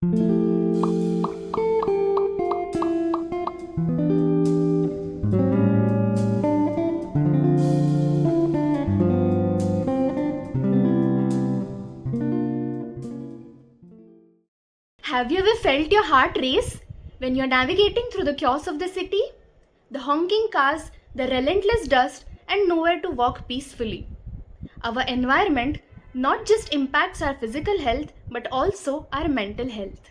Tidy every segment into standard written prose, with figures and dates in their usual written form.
Have you ever felt your heart race when you're navigating through the chaos of the city? The honking cars, the relentless dust, and nowhere to walk peacefully. Our environment not just impacts our physical health but also our mental health.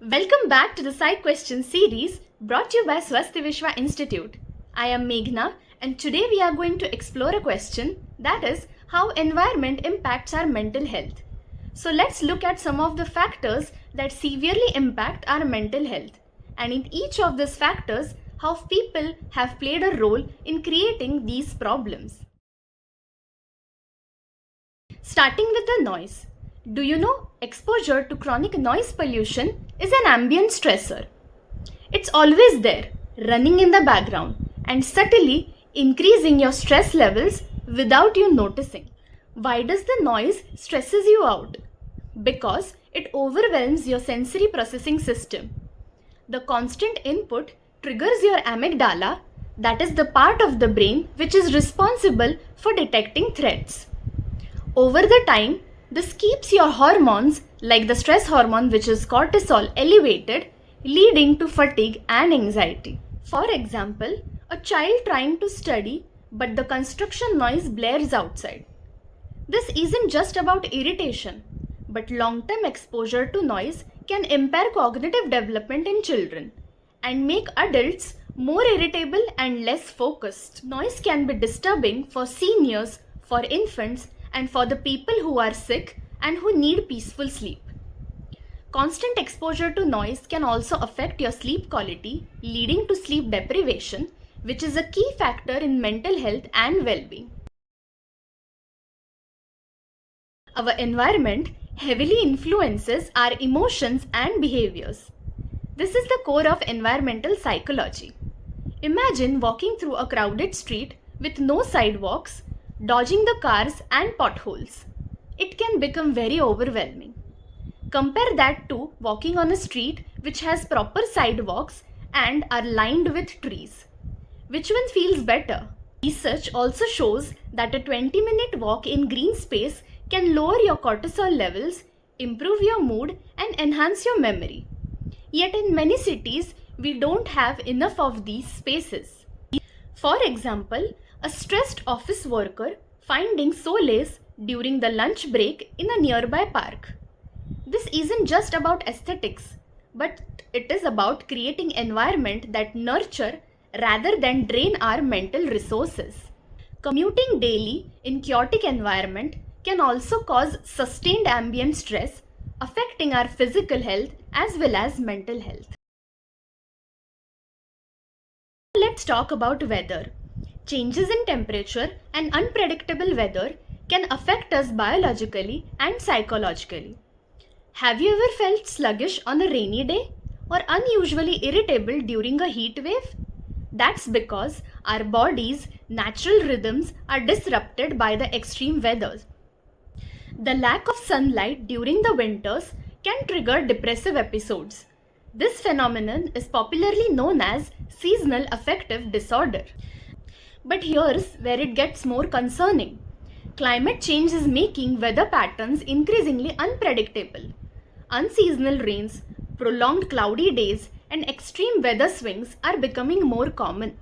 Welcome back to the Psych Question series brought to you by Swasti Vishwa Institute. I am Meghna, and today we are going to explore a question, that is, how environment impacts our mental health. So let's look at some of the factors that severely impact our mental health, and in each of these factors, how people have played a role in creating these problems. Starting with the noise. Do you know exposure to chronic noise pollution is an ambient stressor? It's always there, running in the background, and subtly increasing your stress levels without you noticing. Why does the noise stresses you out? Because it overwhelms your sensory processing system. The constant input triggers your amygdala, that is the part of the brain which is responsible for detecting threats. Over the time, this keeps your hormones, like the stress hormone which is cortisol, elevated, leading to fatigue and anxiety. For example, a child trying to study but the construction noise blares outside. This isn't just about irritation, but long-term exposure to noise can impair cognitive development in children and make adults more irritable and less focused. Noise can be disturbing for seniors, for infants, and for the people who are sick and who need peaceful sleep. Constant exposure to noise can also affect your sleep quality, leading to sleep deprivation, which is a key factor in mental health and well-being. Our environment heavily influences our emotions and behaviors. This is the core of environmental psychology. Imagine walking through a crowded street with no sidewalks, dodging the cars and potholes. It can become very overwhelming. Compare that to walking on a street which has proper sidewalks and are lined with trees. Which one feels better? Research also shows that a 20-minute walk in green space can lower your cortisol levels, improve your mood, and enhance your memory. Yet in many cities, we don't have enough of these spaces. For example, a stressed office worker finding solace during the lunch break in a nearby park. This isn't just about aesthetics, but it is about creating environment that nurture rather than drain our mental resources. Commuting daily in chaotic environment can also cause sustained ambient stress, affecting our physical health as well as mental health. Let's talk about weather. Changes in temperature and unpredictable weather can affect us biologically and psychologically. Have you ever felt sluggish on a rainy day or unusually irritable during a heat wave? That's because our body's natural rhythms are disrupted by the extreme weather. The lack of sunlight during the winters can trigger depressive episodes. This phenomenon is popularly known as seasonal affective disorder. But here's where it gets more concerning. Climate change is making weather patterns increasingly unpredictable. Unseasonal rains, prolonged cloudy days, and extreme weather swings are becoming more common.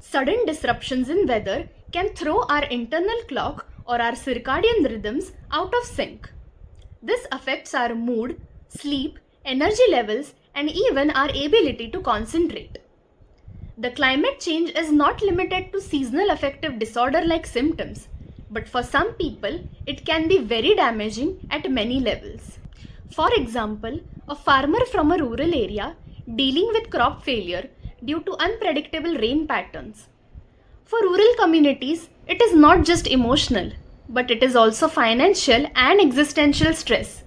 Sudden disruptions in weather can throw our internal clock or our circadian rhythms out of sync. This affects our mood, sleep, energy levels, and even our ability to concentrate. The climate change is not limited to seasonal affective disorder like symptoms, but for some people, it can be very damaging at many levels. For example, a farmer from a rural area dealing with crop failure due to unpredictable rain patterns. For rural communities, it is not just emotional, but it is also financial and existential stress,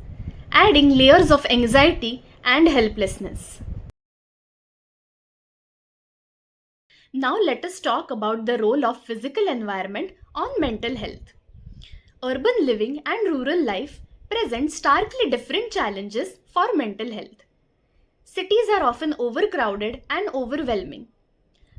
adding layers of anxiety and helplessness. Now let us talk about the role of physical environment on mental health. Urban living and rural life present starkly different challenges for mental health. Cities are often overcrowded and overwhelming.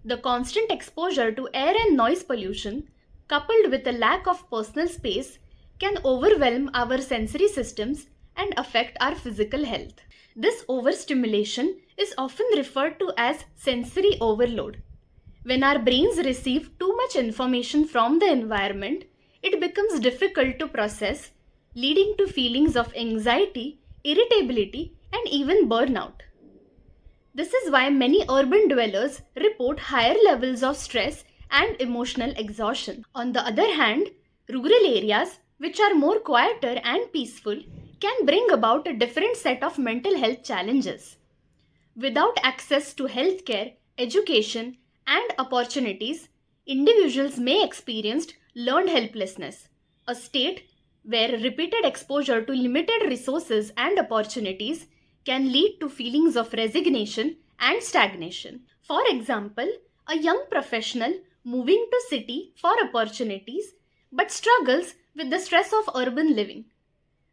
The constant exposure to air and noise pollution, coupled with a lack of personal space, can overwhelm our sensory systems and affect our physical health. This overstimulation is often referred to as sensory overload. When our brains receive too much information from the environment, it becomes difficult to process, leading to feelings of anxiety, irritability, and even burnout. This is why many urban dwellers report higher levels of stress and emotional exhaustion. On the other hand, rural areas, which are more quieter and peaceful, can bring about a different set of mental health challenges. Without access to healthcare, education, and opportunities, individuals may experience learned helplessness, a state where repeated exposure to limited resources and opportunities can lead to feelings of resignation and stagnation. For example, a young professional moving to city for opportunities but struggles with the stress of urban living.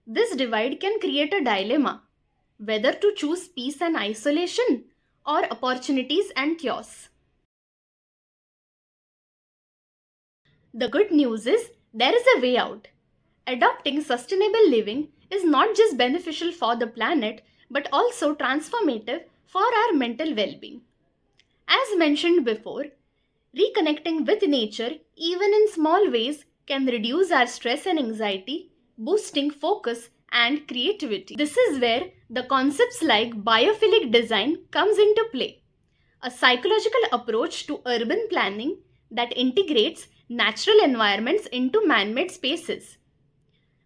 This divide can create a dilemma whether to choose peace and isolation or opportunities and chaos. The good news is there is a way out. Adopting sustainable living is not just beneficial for the planet but also transformative for our mental well being. As mentioned before, reconnecting with nature, even in small ways, can reduce our stress and anxiety, boosting focus and creativity. This is where the concepts like biophilic design comes into play, a psychological approach to urban planning that integrates natural environments into man-made spaces.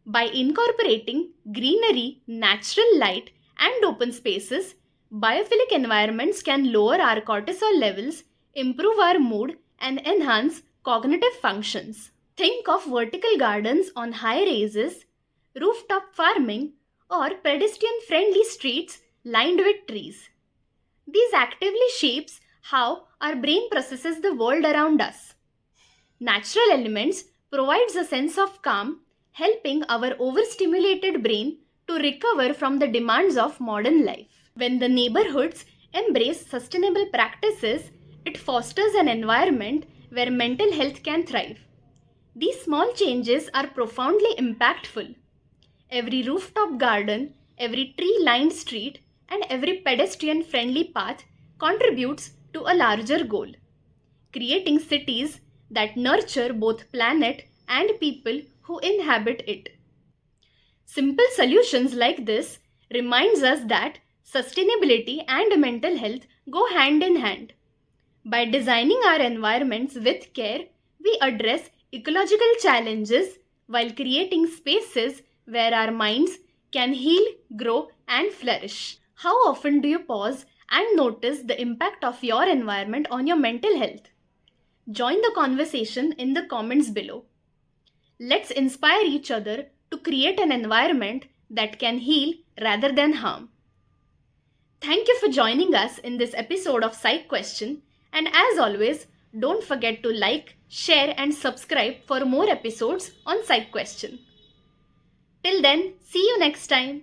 By incorporating greenery, natural light, and open spaces, biophilic environments can lower our cortisol levels, improve our mood, and enhance cognitive functions. Think of vertical gardens on high rises, rooftop farming, or pedestrian-friendly streets lined with trees. These actively shapes how our brain processes the world around us. Natural elements provides a sense of calm, helping our overstimulated brain to recover from the demands of modern life. When the neighborhoods embrace sustainable practices, it fosters an environment where mental health can thrive. These small changes are profoundly impactful. Every rooftop garden, every tree-lined street, and every pedestrian-friendly path contributes to a larger goal, creating cities that nurture both planet and people who inhabit it. Simple solutions like this reminds us that sustainability and mental health go hand in hand. By designing our environments with care, we address ecological challenges while creating spaces where our minds can heal, grow, and flourish. How often do you pause and notice the impact of your environment on your mental health? Join the conversation in the comments below. Let's inspire each other to create an environment that can heal rather than harm. Thank you for joining us in this episode of Psych Question, and as always, don't forget to like, share, and subscribe for more episodes on Psych Question. Till then, see you next time.